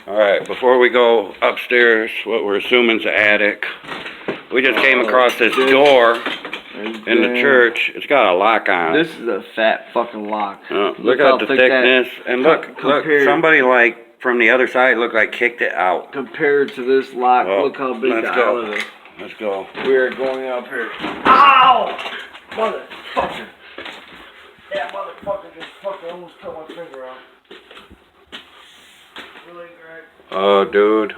Alright, before we go upstairs, what we're assuming is the attic, we just came across this door in the church. It's got a lock on it. This is a fat fucking lock. Look at the thickness. And look, somebody like from the other side looked like kicked it out. Compared to this lock, look how big the island is. Let's go. We are going up here. Ow! Motherfucker. That motherfucker just fucking almost cut my finger out. Really, Greg? Oh, dude.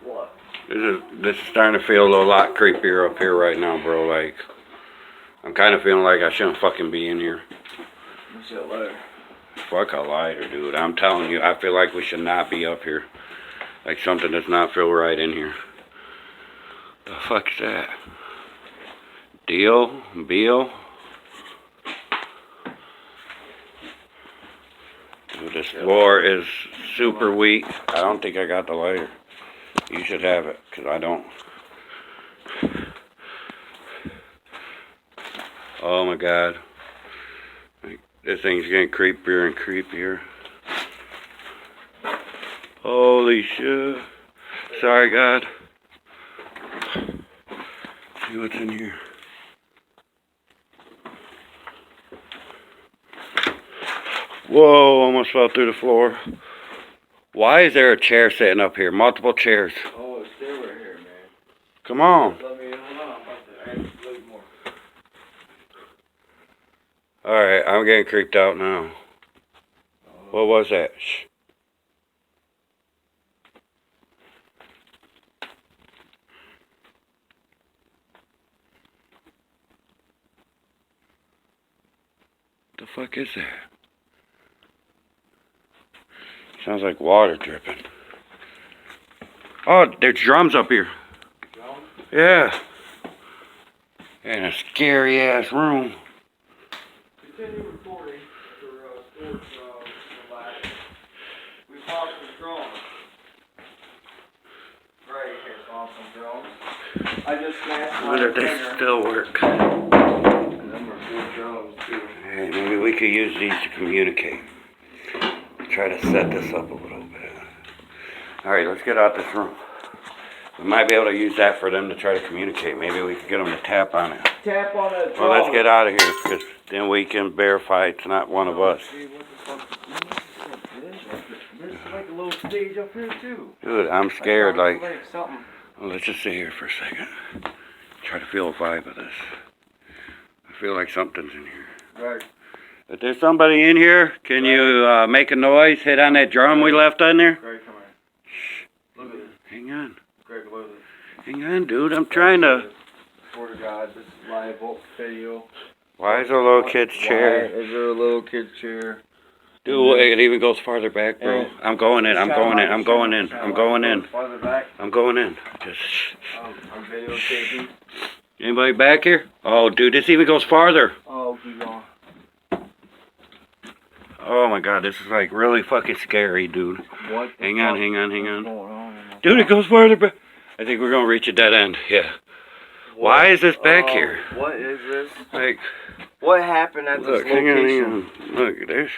What? This is starting to feel a lot creepier up here right now, bro. Like, I'm kind of feeling like I shouldn't fucking be in here. What's that lighter? Fuck a lighter, dude. I'm telling you, I feel like we should not be up here. Like something does not feel right in here. The fuck's that? Beal? Dude, this floor is super weak. I don't think I got the lighter. You should have it, because I don't. Oh my god. This thing's getting creepier and creepier. Holy shit. Sorry, God. See what's in here. Whoa, almost fell through the floor. Why is there a chair sitting up here? Multiple chairs. Oh, it's still right here, man. Come on. Let me, hold on, I'm about to add a little more. Alright, I'm getting creeped out now. What was that? Shh. The fuck is that? Sounds like water dripping. Oh, there's drums up here. Drums? Yeah. In a scary ass room. Continue recording for storage lighting. We found some drones. Right here, found some drones. I just smashed my Wonder if finger. they still work. And them are good drones too. Hey, maybe we could use these to communicate. Try to set this up a little bit. Alright, let's get out this room. We might be able to use that for them to try to communicate. Maybe we can get them to tap on it. Tap on it. Well, let's get out of here, because then we can verify it's not one of us. See, what the fuck? There's like a little stage up here too. Dude, I'm scared. Like, something. well, let's just sit here for a second. Try to feel a vibe of this. I feel like something's in here. Right. If there's somebody in here, can you make a noise? Hit on that drum we left on there? Greg, come here. Shh. Look at this. Hang on. Greg, look at this. Hang on, dude. I'm trying to... Swear to God, this is live video. Why is there a little kid's chair? Why is there a little kid's chair? Dude, it even goes farther back, bro. I'm going in. I'm going in. I'm going in. I'm going in. Farther back. I'm going in. Just... I'm videotaping. Anybody back here? Oh, dude, this even goes farther. Oh, keep going. Oh my god, this is like really fucking scary, dude. What? Hang on. What's going on? Dude, it goes farther back. I think we're gonna reach a dead end. Yeah. Why is this back here? What is this? Like, what happened at look, this location? hang on. Look, there's...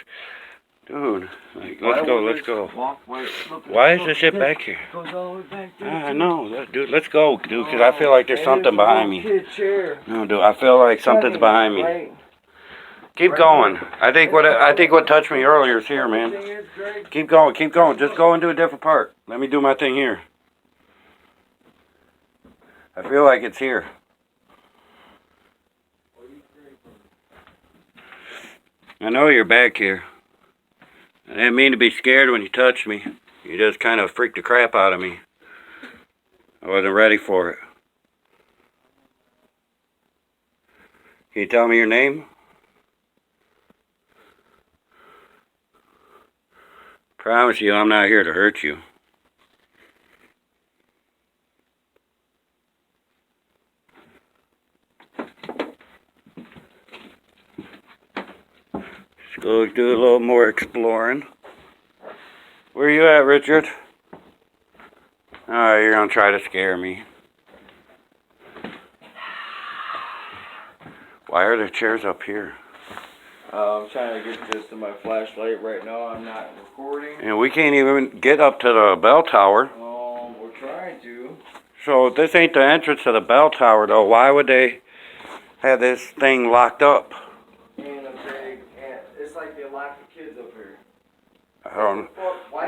Dude, like, let's go. Walkway, Why is this shit back here? Goes all the way back there. I know, dude, let's go, dude, because I feel like there's something behind me. Kid chair. No, dude, I feel like something's behind me. Right. Keep going. I think what touched me earlier is here, man. Keep going. Just go and do a different part. Let me do my thing here. I feel like it's here. I know you're back here. I didn't mean to be scared when you touched me. You just kind of freaked the crap out of me. I wasn't ready for it. Can you tell me your name? Promise you I'm not here to hurt you. Let's go do a little more exploring. Where you at, Richard? Oh, you're gonna try to scare me. Why are there chairs up here? I'm trying to get this to my flashlight right now. I'm not recording. And we can't even get up to the bell tower. We're trying to. So if this ain't the entrance to the bell tower, though, why would they have this thing locked up? And it's like they lock the kids up here. I don't.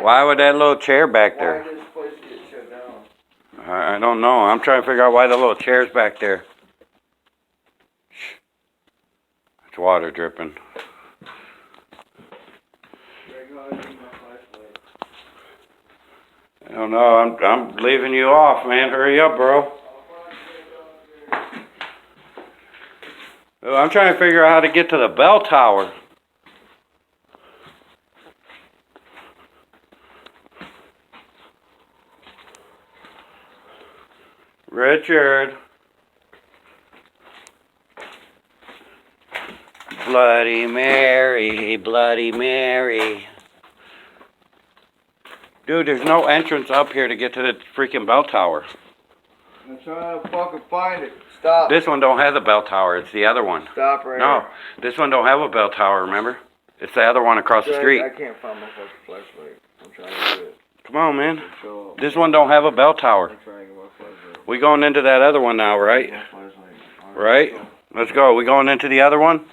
Why would that little chair back there? Why this place get shut down? I don't know. I'm trying to figure out why the little chair's back there. It's water dripping. I don't know. I'm leaving you off, man. Hurry up, bro. I'm trying to figure out how to get to the bell tower. Richard. Bloody Mary, Bloody Mary. Dude, there's no entrance up here to get to the freaking bell tower. I'm trying to fucking find it. Stop. This one don't have the bell tower. It's the other one. Stop right No, this one don't have a bell tower, remember? It's the other one across the here. street. I can't find my fucking flashlight. I'm trying to do it. Come on, man. So, This one don't have a bell tower. I'm trying to get my flashlight. We going into that other one now, right? My flashlight. Right? Let's go. We going into the other one?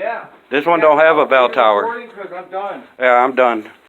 Yeah. This one don't have a bell tower. Because I'm done. Yeah, I'm done.